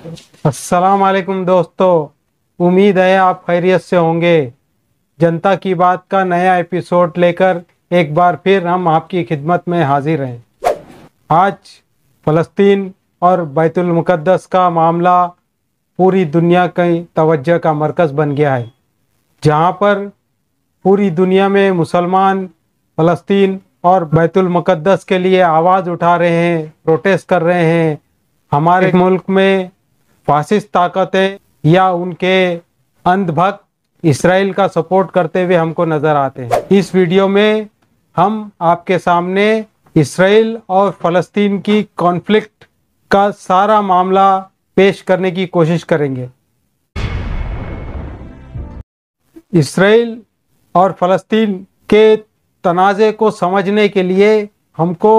अस्सलाम वालेकुम दोस्तों, उम्मीद है आप खैरियत से होंगे। जनता की बात का नया एपिसोड लेकर एक बार फिर हम आपकी खिदमत में हाजिर हैं। आज फ़लस्तीन और बैतुल मुक़द्दस का मामला पूरी दुनिया की तवज्जो का मरकज़ बन गया है, जहां पर पूरी दुनिया में मुसलमान फ़लस्तीन और बैतुल मुक़द्दस के लिए आवाज़ उठा रहे हैं, प्रोटेस्ट कर रहे हैं। हमारे मुल्क में फासिस्ट ताकतें या उनके अंधभक्त इसराइल का सपोर्ट करते हुए हमको नज़र आते हैं। इस वीडियो में हम आपके सामने इसराइल और फ़लस्तीन की कॉन्फ्लिक्ट का सारा मामला पेश करने की कोशिश करेंगे। इसराइल और फ़लस्तीन के तनाज़े को समझने के लिए हमको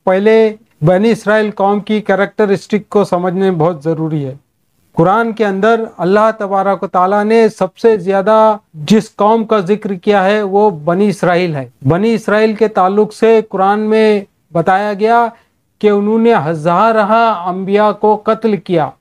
पहले बनी इसराइल कौम की कैरेक्टरिस्टिक को समझने बहुत ज़रूरी है। कुरान के अंदर अल्लाह तबारक व तआला ने सबसे ज़्यादा जिस कौम का जिक्र किया है वो बनी इसराइल है। बनी इसराइल के ताल्लुक से कुरान में बताया गया कि उन्होंने हज़ारहा अंबिया को कत्ल किया,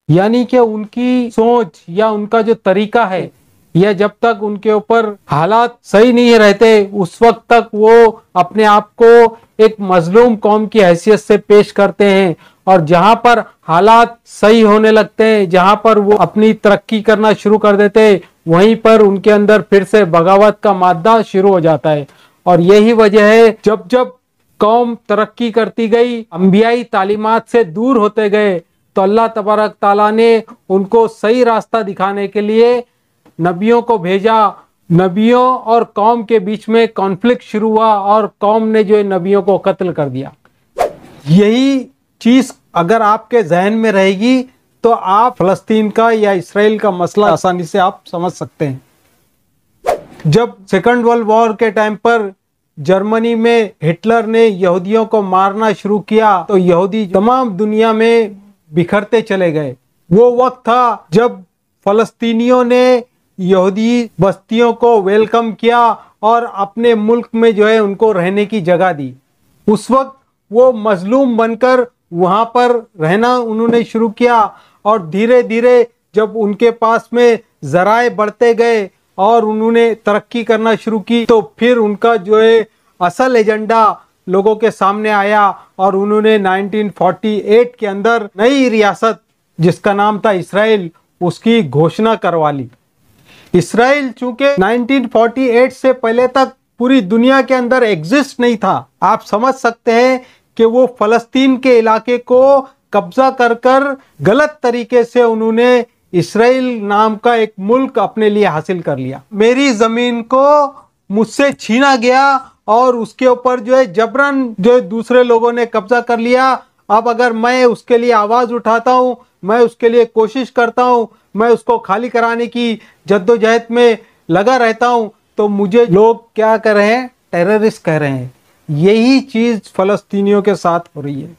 यानी कि उनकी सोच या उनका जो तरीका है, या जब तक उनके ऊपर हालात सही नहीं रहते उस वक्त तक वो अपने आप को एक मजलूम कौम की हैसियत से पेश करते हैं, और जहां पर हालात सही होने लगते हैं, जहां पर वो अपनी तरक्की करना शुरू कर देते हैं, वहीं पर उनके अंदर फिर से बगावत का मादा शुरू हो जाता है। और यही वजह है, जब जब कौम तरक्की करती गई, अंबियाई तालीमात से दूर होते गए, तो अल्लाह तबारक ताला ने उनको सही रास्ता दिखाने के लिए नबियों को भेजा। नबियों और कौम के बीच में कॉन्फ्लिक्ट शुरू हुआ और कौम ने जो नबियों को कत्ल कर दिया। यही चीज अगर आपके जहन में रहेगी तो आप फ़लस्तीन का या इसराइल का मसला आसानी से आप समझ सकते हैं। जब सेकंड वर्ल्ड वॉर के टाइम पर जर्मनी में हिटलर ने यहूदियों को मारना शुरू किया तो यहूदी तमाम दुनिया में बिखरते चले गए। वो वक्त था जब फ़लस्तीनियों ने यहूदी बस्तियों को वेलकम किया और अपने मुल्क में जो है उनको रहने की जगह दी। उस वक्त वो मजलूम बनकर वहां पर रहना उन्होंने शुरू किया, और धीरे धीरे जब उनके पास में जराए बढ़ते गए और उन्होंने तरक्की करना शुरू की, तो फिर उनका जो है असल एजेंडा लोगों के सामने आया और उन्होंने 1948 के अंदर नई रियासत जिसका नाम था इसराइल, उसकी घोषणा करवा ली। इसराइल चूंकि 1948 से पहले तक पूरी दुनिया के अंदर एग्जिस्ट नहीं था, आप समझ सकते हैं कि वो फ़लस्तीन के इलाके को कब्जा कर कर गलत तरीके से उन्होंने इसराइल नाम का एक मुल्क अपने लिए हासिल कर लिया। मेरी जमीन को मुझसे छीना गया और उसके ऊपर जो है जबरन जो दूसरे लोगों ने कब्जा कर लिया। अब अगर मैं उसके लिए आवाज उठाता हूं, मैं उसके लिए कोशिश करता हूं, मैं उसको खाली कराने की जद्दोजहद में लगा रहता हूं, तो मुझे लोग क्या कर रहे हैं? टेररिस्ट कह रहे हैं। यही चीज फ़लस्तीनियों के साथ हो रही है।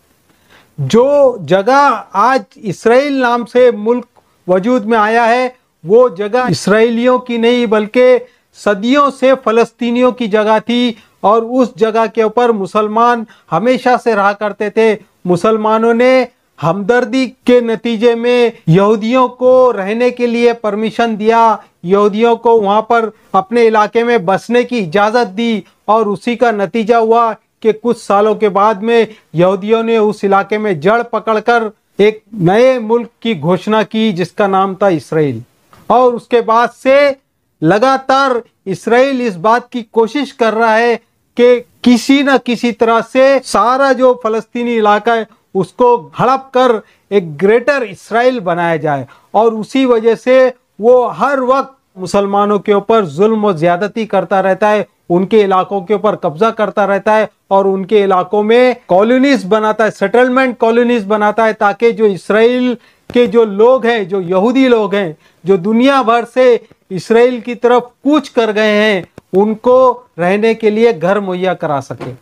जो जगह आज इसराइल नाम से मुल्क वजूद में आया है, वो जगह इसराइलियों की नहीं बल्कि सदियों से फ़लस्तीनियों की जगह थी, और उस जगह के ऊपर मुसलमान हमेशा से रहा करते थे। मुसलमानों ने हमदर्दी के नतीजे में यहूदियों को रहने के लिए परमिशन दिया, यहूदियों को वहां पर अपने इलाके में बसने की इजाज़त दी, और उसी का नतीजा हुआ कि कुछ सालों के बाद में यहूदियों ने उस इलाके में जड़ पकड़कर एक नए मुल्क की घोषणा की जिसका नाम था इसराइल। और उसके बाद से लगातार इसराइल इस बात की कोशिश कर रहा है कि किसी न किसी तरह से सारा जो फ़लस्तीनी इलाका है उसको हड़प कर एक ग्रेटर इसराइल बनाया जाए, और उसी वजह से वो हर वक्त मुसलमानों के ऊपर जुल्म और ज्यादती करता रहता है, उनके इलाकों के ऊपर कब्जा करता रहता है, और उनके इलाकों में कॉलोनीज बनाता है, सेटलमेंट कॉलोनीज बनाता है, ताकि जो इसराइल के जो लोग हैं, जो यहूदी लोग हैं, जो दुनिया भर से इसराइल की तरफ कूच कर गए हैं, उनको रहने के लिए घर मुहैया करा सके।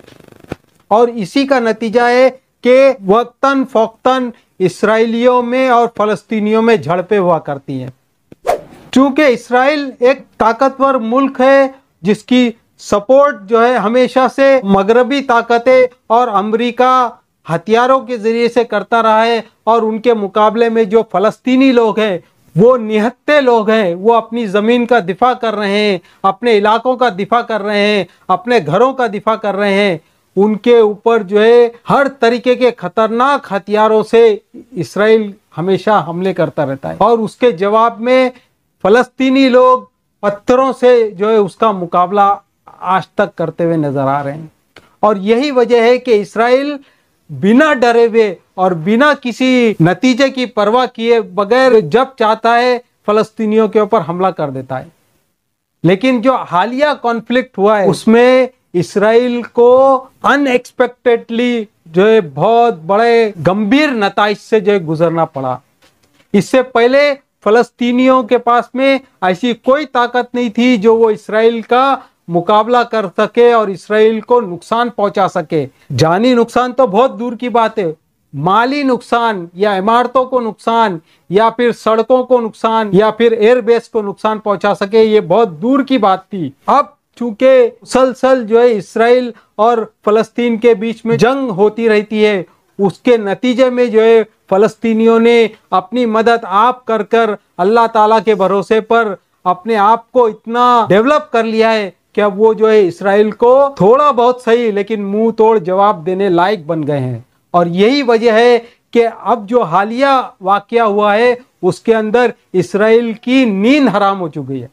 और इसी का नतीजा है कि वक्तन फ़ौक्तन इसराइलियों में और फ़लस्तीनियों में झड़पें हुआ करती हैं। चूंकि इसराइल एक ताकतवर मुल्क है जिसकी सपोर्ट जो है हमेशा से मगरबी ताकतें और अमेरिका हथियारों के जरिए से करता रहा है, और उनके मुकाबले में जो फलस्तीनी लोग हैं वो निहत्थे लोग हैं, वो अपनी ज़मीन का दिफा कर रहे हैं, अपने इलाकों का दिफा कर रहे हैं, अपने घरों का दिफा कर रहे हैं। उनके ऊपर जो है हर तरीके के खतरनाक हथियारों से इसराइल हमेशा हमले करता रहता है, और उसके जवाब में फलस्तीनी लोग पत्थरों से जो है उसका मुकाबला आज तक करते हुए नजर आ रहे हैं। और यही वजह है कि इसराइल बिना डरे हुए और बिना किसी नतीजे की परवाह किए बगैर जब चाहता है फलस्तीनियों के ऊपर हमला कर देता है। लेकिन जो हालिया कॉन्फ्लिक्ट हुआ है उसमें इसराइल को अनएक्सपेक्टेडली जो है बहुत बड़े गंभीर नताइज से जो है गुजरना पड़ा। इससे पहले फलस्तीनियों के पास में ऐसी कोई ताकत नहीं थी जो वो इसराइल का मुकाबला कर सके और इसराइल को नुकसान पहुंचा सके। जानी नुकसान तो बहुत दूर की बात है, माली नुकसान या इमारतों को नुकसान या फिर सड़कों को नुकसान या फिर एयरबेस को नुकसान पहुंचा सके, ये बहुत दूर की बात थी। अब चूंकि मुसलसल जो है इसराइल और फलस्तीन के बीच में जंग होती रहती है, उसके नतीजे में जो है फलस्तीनियों ने अपनी मदद आप कर कर अल्लाह ताला के भरोसे पर अपने आप को इतना डेवलप कर लिया है कि अब वो जो है इसराइल को थोड़ा बहुत सही लेकिन मुंह तोड़ जवाब देने लायक बन गए हैं। और यही वजह है कि अब जो हालिया वाकया हुआ है उसके अंदर इसराइल की नींद हराम हो चुकी है।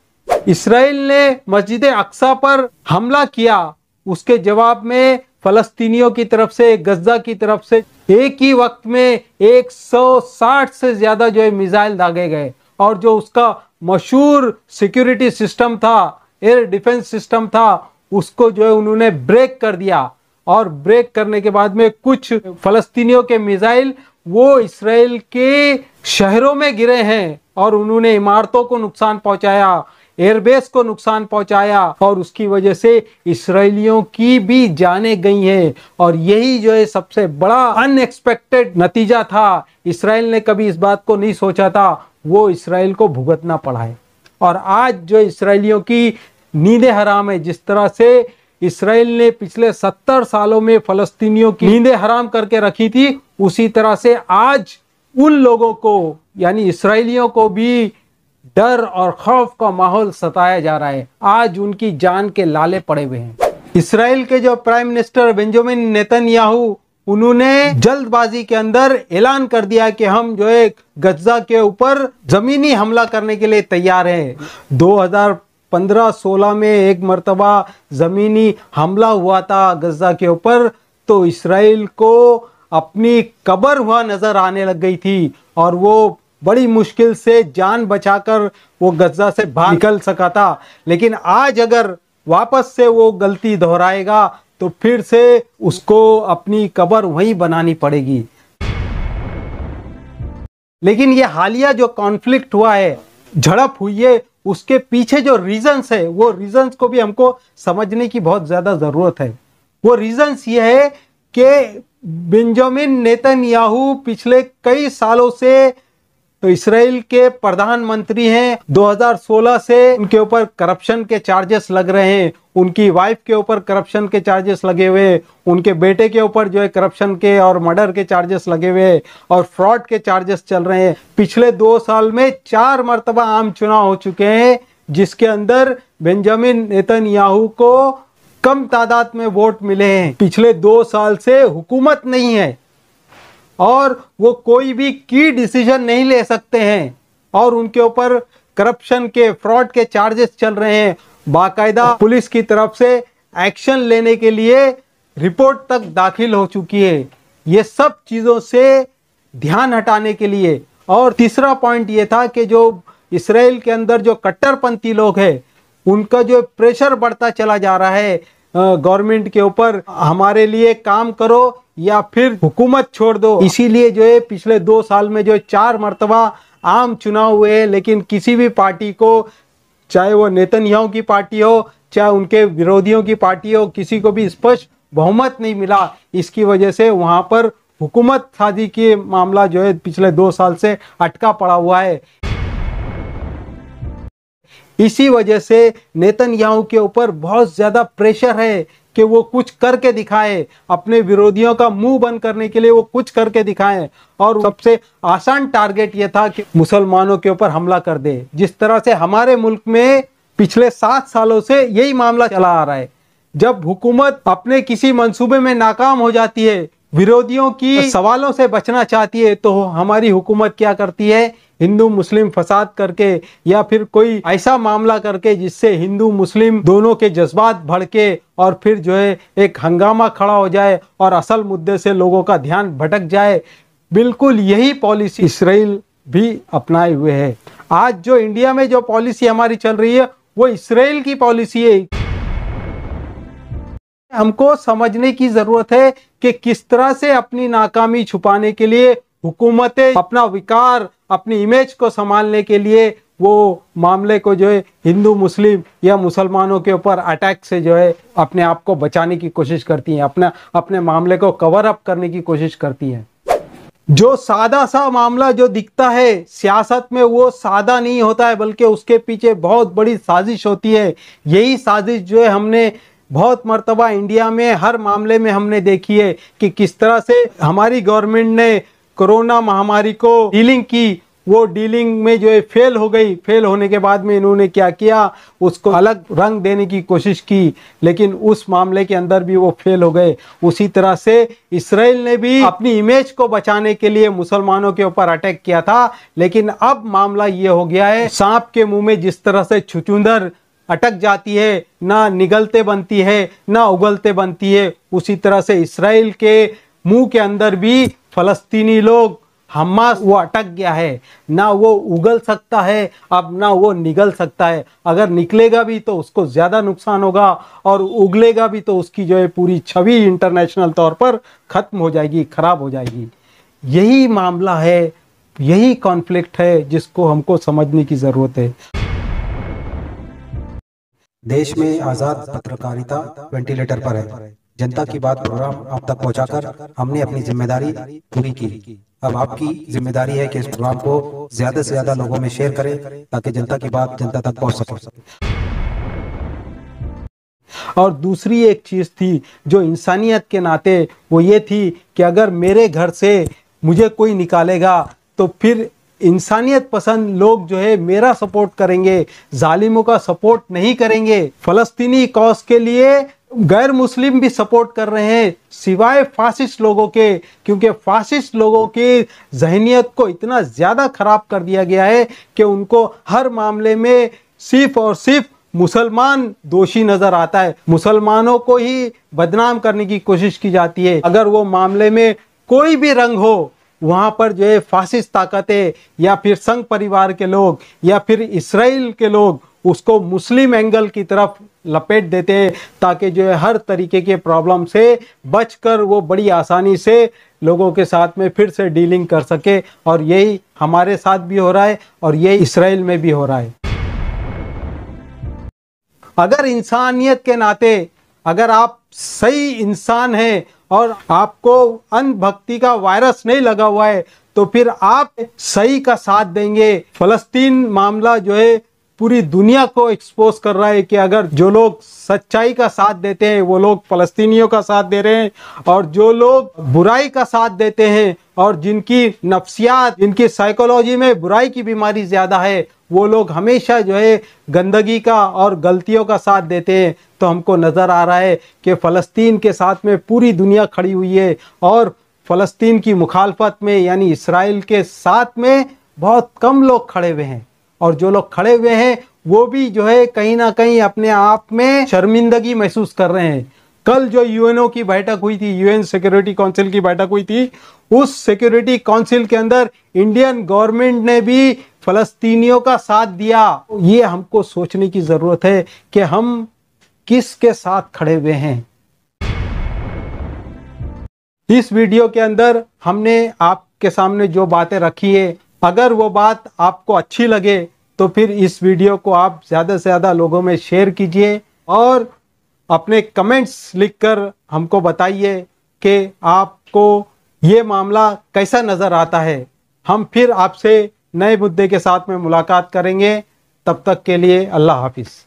इसराइल ने मस्जिद अक्सा पर हमला किया, उसके जवाब में फलस्तीनियों की तरफ से, गज्जा की तरफ से एक ही वक्त में 160 से ज्यादा जो है मिसाइल दागे गए, और जो उसका मशहूर सिक्योरिटी सिस्टम था, एयर डिफेंस सिस्टम था, उसको जो है उन्होंने ब्रेक कर दिया। और ब्रेक करने के बाद में कुछ फलस्तीनियों के मिसाइल वो इसराइल के शहरों में गिरे हैं और उन्होंने इमारतों को नुकसान पहुंचाया, एयरबेस को नुकसान पहुंचाया, और उसकी वजह से इसराइलियों की भी जानें गई हैं। और यही जो है सबसे बड़ा अनएक्सपेक्टेड नतीजा था। इसराइल ने कभी इस बात को नहीं सोचा था, वो इसराइल को भुगतना पड़ा है। और आज जो इसराइलियों की नींदें हराम है, जिस तरह से इसराइल ने पिछले 70 सालों में फलस्तीनियों की नींदें हराम करके रखी थी, उसी तरह से आज उन लोगों को यानी इसराइलियों को भी डर और खौफ का माहौल सताया जा रहा है। आज उनकी जान के लाले पड़े हुए हैं। इसराइल के जो प्राइम मिनिस्टर बेंजामिन नेतन्याहू, उन्होंने जल्दबाजी के अंदर ऐलान कर दिया कि हम जो है गज्जा के ऊपर जमीनी हमला करने के लिए तैयार हैं। 2015-16 में एक मर्तबा जमीनी हमला हुआ था गज्जा के ऊपर, तो इसराइल को अपनी कब्र हुआ नजर आने लग गई थी और वो बड़ी मुश्किल से जान बचाकर वो गज्जा से बाहर निकल सका था। लेकिन आज अगर वापस से वो गलती दोहराएगा तो फिर से उसको अपनी कब्र वहीं बनानी पड़ेगी। लेकिन ये हालिया जो कॉन्फ्लिक्ट हुआ है, झड़प हुई है, उसके पीछे जो रीजंस है, वो रीजंस को भी हमको समझने की बहुत ज्यादा जरूरत है। वो रीजंस ये है कि बेंजामिन नेतन्याहू पिछले कई सालों से तो इसराइल के प्रधानमंत्री हैं। 2016 से उनके ऊपर करप्शन के चार्जेस लग रहे हैं, उनकी वाइफ के ऊपर करप्शन के चार्जेस लगे हुए, उनके बेटे के ऊपर जो है करप्शन के और मर्डर के चार्जेस लगे हुए और फ्रॉड के चार्जेस चल रहे हैं। पिछले 2 साल में 4 मरतबा आम चुनाव हो चुके हैं, जिसके अंदर बेंजामिन नेतन्याहू को कम तादाद में वोट मिले हैं। पिछले 2 साल से हुकूमत नहीं है और वो कोई भी की डिसीजन नहीं ले सकते हैं, और उनके ऊपर करप्शन के, फ्रॉड के चार्जेस चल रहे हैं। बाकायदा पुलिस की तरफ से एक्शन लेने के लिए रिपोर्ट तक दाखिल हो चुकी है। ये सब चीज़ों से ध्यान हटाने के लिए। और तीसरा पॉइंट ये था कि जो इसराइल के अंदर जो कट्टरपंथी लोग हैं, उनका जो प्रेशर बढ़ता चला जा रहा है गवर्नमेंट के ऊपर, हमारे लिए काम करो या फिर हुकूमत छोड़ दो। इसीलिए जो है पिछले 2 साल में जो 4 मरतबा आम चुनाव हुए, लेकिन किसी भी पार्टी को, चाहे वो नेतन्याहू की पार्टी हो चाहे उनके विरोधियों की पार्टी हो, किसी को भी स्पष्ट बहुमत नहीं मिला। इसकी वजह से वहां पर हुकूमत साजी के मामला जो है पिछले 2 साल से अटका पड़ा हुआ है। इसी वजह से नेतन्याहू के ऊपर बहुत ज़्यादा प्रेशर है कि वो कुछ करके दिखाए, अपने विरोधियों का मुंह बंद करने के लिए वो कुछ करके दिखाएं। और सबसे आसान टारगेट ये था कि मुसलमानों के ऊपर हमला कर दे, जिस तरह से हमारे मुल्क में पिछले 7 सालों से यही मामला चला आ रहा है। जब हुकूमत अपने किसी मंसूबे में नाकाम हो जाती है, विरोधियों की सवालों से बचना चाहती है, तो हमारी हुकूमत क्या करती है, हिंदू मुस्लिम फसाद करके या फिर कोई ऐसा मामला करके जिससे हिंदू मुस्लिम दोनों के जज्बात भड़के और फिर जो है एक हंगामा खड़ा हो जाए और असल मुद्दे से लोगों का ध्यान भटक जाए। बिल्कुल यही पॉलिसी इसराइल भी अपनाए हुए है। आज जो इंडिया में जो पॉलिसी हमारी चल रही है वो इसराइल की पॉलिसी है। हमको समझने की जरूरत है कि किस तरह से अपनी नाकामी छुपाने के लिए हुकूमतें अपना विकार, अपनी इमेज को संभालने के लिए वो मामले को जो है हिंदू मुस्लिम या मुसलमानों के ऊपर अटैक से जो है अपने आप को बचाने की कोशिश करती हैं, अपने मामले को कवर अप करने की कोशिश करती हैं। जो सादा सा मामला जो दिखता है सियासत में, वो सादा नहीं होता है, बल्कि उसके पीछे बहुत बड़ी साजिश होती है। यही साजिश जो है हमने बहुत मर्तबा इंडिया में हर मामले में हमने देखी है कि किस तरह से हमारी गवर्नमेंट ने कोरोना महामारी को डीलिंग की, वो डीलिंग में जो है फेल हो गई। फेल होने के बाद में इन्होंने क्या किया, उसको अलग रंग देने की कोशिश की, लेकिन उस मामले के अंदर भी वो फेल हो गए। उसी तरह से इसराइल ने भी अपनी इमेज को बचाने के लिए मुसलमानों के ऊपर अटैक किया था, लेकिन अब मामला ये हो गया है, सांप के मुंह में जिस तरह से छुछुंदर अटक जाती है, ना निगलते बनती है ना उगलते बनती है, उसी तरह से इसराइल के मुंह के अंदर भी फलस्तीनी लोग हमास वो अटक गया है। ना वो उगल सकता है अब, ना वो निगल सकता है। अगर निकलेगा भी तो उसको ज्यादा नुकसान होगा, और उगलेगा भी तो उसकी जो है पूरी छवि इंटरनेशनल तौर पर खत्म हो जाएगी, खराब हो जाएगी। यही मामला है, यही कॉन्फ्लिक्ट है जिसको हमको समझने की जरूरत है। देश में आजाद पत्रकारिता वेंटिलेटर पर है। जनता की बात प्रोग्राम आप तक पहुंचाकर हमने अपनी जिम्मेदारी पूरी की। अब आपकी जिम्मेदारी है कि इस प्रोग्राम को ज्यादा से ज्यादा लोगों में शेयर करें ताकि जनता की बात जनता तक पहुंच सके। और दूसरी एक चीज थी जो इंसानियत के नाते वो ये थी कि अगर मेरे घर से मुझे कोई निकालेगा तो फिर इंसानियत पसंद लोग जो है मेरा सपोर्ट करेंगे, जालिमों का सपोर्ट नहीं करेंगे। फलस्तीनी कॉज के लिए गैर मुस्लिम भी सपोर्ट कर रहे हैं सिवाय फासिस्ट लोगों के, क्योंकि फासिस्ट लोगों की जहनियत को इतना ज़्यादा खराब कर दिया गया है कि उनको हर मामले में सिर्फ और सिर्फ मुसलमान दोषी नजर आता है। मुसलमानों को ही बदनाम करने की कोशिश की जाती है। अगर वो मामले में कोई भी रंग हो, वहाँ पर जो है फासिस्ट ताकतें या फिर संघ परिवार के लोग या फिर इसराइल के लोग उसको मुस्लिम एंगल की तरफ लपेट देते हैं, ताकि जो है हर तरीके के प्रॉब्लम से बचकर वो बड़ी आसानी से लोगों के साथ में फिर से डीलिंग कर सके। और यही हमारे साथ भी हो रहा है और यही इसराइल में भी हो रहा है। अगर इंसानियत के नाते अगर आप सही इंसान हैं और आपको अंधभक्ति का वायरस नहीं लगा हुआ है तो फिर आप सही का साथ देंगे। फलस्तीन मामला जो है पूरी दुनिया को एक्सपोज कर रहा है कि अगर जो लोग सच्चाई का साथ देते हैं वो लोग फलस्तीनियों का साथ दे रहे हैं, और जो लोग बुराई का साथ देते हैं और जिनकी नफ्सियात, जिनकी साइकोलॉजी में बुराई की बीमारी ज़्यादा है, वो लोग हमेशा जो है गंदगी का और गलतियों का साथ देते हैं। तो हमको नज़र आ रहा है कि फ़लस्तीन के साथ में पूरी दुनिया खड़ी हुई है और फ़लस्तीन की मुखालफत में यानी इसराइल के साथ में बहुत कम लोग खड़े हुए हैं, और जो लोग खड़े हुए हैं वो भी जो है कहीं ना कहीं अपने आप में शर्मिंदगी महसूस कर रहे हैं। कल जो यूएनओ की बैठक हुई थी, यूएन सिक्योरिटी काउंसिल की बैठक हुई थी, उस सिक्योरिटी काउंसिल के अंदर इंडियन गवर्नमेंट ने भी फलस्तीनियों का साथ दिया। ये हमको सोचने की जरूरत है कि हम किसके साथ खड़े हुए हैं। इस वीडियो के अंदर हमने आपके सामने जो बातें रखी है, अगर वो बात आपको अच्छी लगे तो फिर इस वीडियो को आप ज़्यादा से ज़्यादा लोगों में शेयर कीजिए और अपने कमेंट्स लिखकर हमको बताइए कि आपको ये मामला कैसा नज़र आता है। हम फिर आपसे नए मुद्दे के साथ में मुलाकात करेंगे। तब तक के लिए अल्लाह हाफिज़।